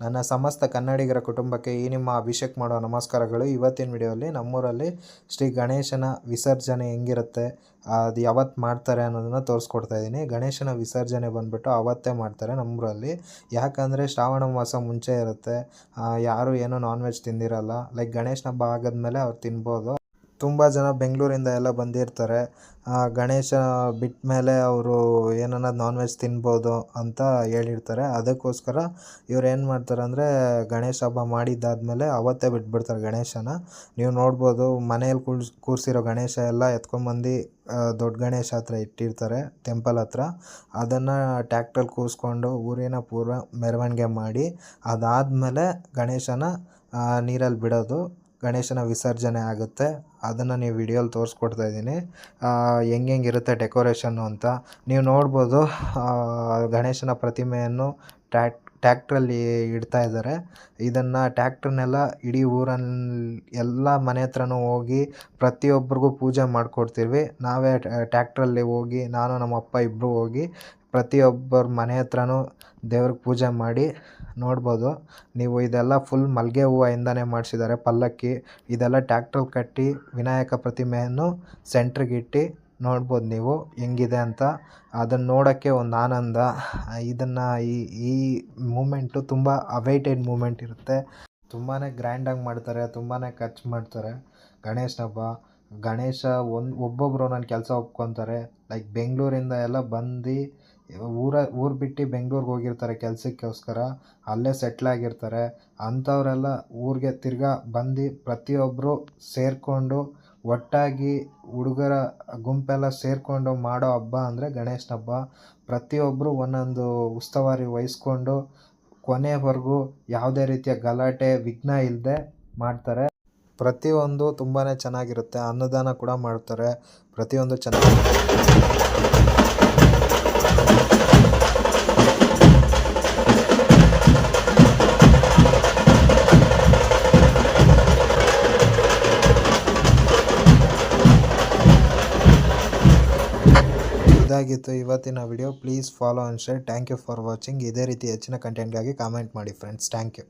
ನನ್ನ ಸಮಸ್ತ ಕನ್ನಡಿಗರ ಕುಟುಂಬಕ್ಕೆ ಈ ನಿಮ್ಮ ಅಭಿಷೇಕ್ ಮಾಡೋ ನಮಸ್ಕಾರಗಳು. ಇವತ್ತಿನ ವಿಡಿಯೋಲಿ ನಮ್ಮೂರಲ್ಲಿ ಶ್ರೀ ಗಣೇಶನ ವಿಸರ್ಜನೆ ಹೆಂಗಿರುತ್ತೆ, ಅದು ಯಾವತ್ತು ಮಾಡ್ತಾರೆ ಅನ್ನೋದನ್ನು ತೋರಿಸ್ಕೊಡ್ತಾ ಇದ್ದೀನಿ. ಗಣೇಶನ ವಿಸರ್ಜನೆ ಬಂದುಬಿಟ್ಟು ಅವತ್ತೇ ಮಾಡ್ತಾರೆ ನಮ್ಮೂರಲ್ಲಿ. ಯಾಕಂದರೆ ಶ್ರಾವಣ ಮಾಸ ಮುಂಚೆ ಇರುತ್ತೆ, ಯಾರು ಏನೋ ನಾನ್ ವೆಜ್ ತಿಂದಿರಲ್ಲ. ಲೈಕ್ ಗಣೇಶನ ಹಬ್ಬ ಆದಮೇಲೆ ಅವ್ರು ತಿನ್ಬೋದು. ತುಂಬ ಜನ ಬೆಂಗಳೂರಿಂದ ಎಲ್ಲ ಬಂದಿರ್ತಾರೆ. ಗಣೇಶ ಬಿಟ್ಟ ಮೇಲೆ ಅವರು ಏನನ್ನ ನಾನ್ ವೆಜ್ ತಿನ್ಬೋದು ಅಂತ ಹೇಳಿರ್ತಾರೆ. ಅದಕ್ಕೋಸ್ಕರ ಇವ್ರು ಏನು ಮಾಡ್ತಾರೆ ಅಂದರೆ ಗಣೇಶ ಹಬ್ಬ ಮಾಡಿದ್ದಾದಮೇಲೆ ಅವತ್ತೇ ಬಿಟ್ಬಿಡ್ತಾರೆ ಗಣೇಶನ. ನೀವು ನೋಡ್ಬೋದು, ಮನೇಲಿ ಕೂರಿಸಿರೋ ಗಣೇಶ ಎಲ್ಲ ಎತ್ಕೊಂಬಂದು ದೊಡ್ಡ ಗಣೇಶ ಹತ್ರ ಇಟ್ಟಿರ್ತಾರೆ ಟೆಂಪಲ್ ಹತ್ರ. ಅದನ್ನು ಟ್ಯಾಕ್ಟ್ರಲ್ಲಿ ಕೂರಿಸ್ಕೊಂಡು ಊರಿನ ಪೂರ್ವ ಮೆರವಣಿಗೆ ಮಾಡಿ ಅದಾದಮೇಲೆ ಗಣೇಶನ ನೀರಲ್ಲಿ ಬಿಡೋದು, ಗಣೇಶನ ವಿಸರ್ಜನೆ ಆಗುತ್ತೆ. ಅದನ್ನು ನೀವು ವಿಡಿಯೋಲಿ ತೋರಿಸ್ಕೊಡ್ತಾ ಇದ್ದೀನಿ ಹೆಂಗಿರುತ್ತೆ ಡೆಕೋರೇಷನ್ನು ಅಂತ. ನೀವು ನೋಡ್ಬೋದು, ಗಣೇಶನ ಪ್ರತಿಮೆಯನ್ನು ಟ್ಯಾಕ್ಟ್ರಲ್ಲಿ ಇಡ್ತಾ ಇದ್ದಾರೆ. ಇದನ್ನು ಟ್ಯಾಕ್ಟ್ರನ್ನೆಲ್ಲ ಇಡೀ ಊರಲ್ಲಿ ಎಲ್ಲ ಮನೆ ಹತ್ರನೂ ಹೋಗಿ ಪ್ರತಿಯೊಬ್ಬರಿಗೂ ಪೂಜೆ ಮಾಡಿಕೊಡ್ತೀವಿ. ನಾವೇ ಟ್ಯಾಕ್ಟ್ರಲ್ಲಿ ಹೋಗಿ, ನಾನು ನಮ್ಮ ಅಪ್ಪ ಇಬ್ಬರು ಹೋಗಿ ಪ್ರತಿಯೊಬ್ಬರ ಮನೆ ಹತ್ರನೂ ದೇವ್ರಿಗೆ ಪೂಜೆ ಮಾಡಿ ನೋಡ್ಬೋದು ನೀವು. ಇದೆಲ್ಲ ಫುಲ್ ಮಲ್ಲಿಗೆ ಹೂವಿಂದನೇ ಮಾಡಿಸಿದ್ದಾರೆ ಪಲ್ಲಕ್ಕಿ. ಇದೆಲ್ಲ ಟ್ಯಾಕ್ಟ್ರಲ್ಲಿ ಕಟ್ಟಿ ವಿನಾಯಕ ಪ್ರತಿಮೆಯನ್ನು ಸೆಂಟ್ರಿಗೆ ಇಟ್ಟು ನೋಡ್ಬೋದು ನೀವು ಹೆಂಗಿದೆ ಅಂತ. ಅದನ್ನು ನೋಡೋಕ್ಕೆ ಒಂದು ಆನಂದ. ಇದನ್ನು ಈ ಮೂಮೆಂಟು ತುಂಬ ಅವೈಟೆಡ್ ಮೂಮೆಂಟ್ ಇರುತ್ತೆ. ತುಂಬಾ ಗ್ರ್ಯಾಂಡಾಗಿ ಮಾಡ್ತಾರೆ, ತುಂಬಾ ಖರ್ಚು ಮಾಡ್ತಾರೆ ಗಣೇಶನ ಹಬ್ಬ. ಗಣೇಶ ಒಬ್ಬೊಬ್ಬರು ನನ್ನ ಕೆಲಸ ಒಪ್ಕೊತಾರೆ. ಲೈಕ್ ಬೆಂಗಳೂರಿಂದ ಎಲ್ಲ ಬಂದು ಊರು ಬಿಟ್ಟು ಬೆಂಗ್ಳೂರಿಗೆ ಹೋಗಿರ್ತಾರೆ ಕೆಲಸಕ್ಕೋಸ್ಕರ, ಅಲ್ಲೇ ಸೆಟ್ಲಾಗಿರ್ತಾರೆ. ಅಂಥವರೆಲ್ಲ ಊರಿಗೆ ತಿರ್ಗಾ ಬಂದು ಪ್ರತಿಯೊಬ್ಬರು ಸೇರಿಕೊಂಡು ಒಟ್ಟಾಗಿ ಹುಡುಗರ ಗುಂಪೆಲ್ಲ ಸೇರಿಕೊಂಡು ಮಾಡೋ ಹಬ್ಬ ಅಂದರೆ ಗಣೇಶನ ಹಬ್ಬ. ಪ್ರತಿಯೊಬ್ಬರು ಒಂದೊಂದು ಉಸ್ತುವಾರಿ ವಹಿಸ್ಕೊಂಡು ಕೊನೆವರೆಗೂ ಯಾವುದೇ ರೀತಿಯ ಗಲಾಟೆ ವಿಘ್ನ ಇಲ್ಲದೆ ಮಾಡ್ತಾರೆ. ಪ್ರತಿಯೊಂದು ತುಂಬಾ ಚೆನ್ನಾಗಿರುತ್ತೆ. ಅನ್ನದಾನ ಕೂಡ ಮಾಡ್ತಾರೆ. ಪ್ರತಿಯೊಂದು ಇದಾಗಿತ್ತು ಇವತ್ತಿನ video. Please follow and share. Thank you for watching. ಇದೇ ರೀತಿ ಹೆಚ್ಚಿನ ಕಂಟೆಂಟ್ಗಾಗಿ ಕಾಮೆಂಟ್ ಮಾಡಿ ಫ್ರೆಂಡ್ಸ್. Thank you.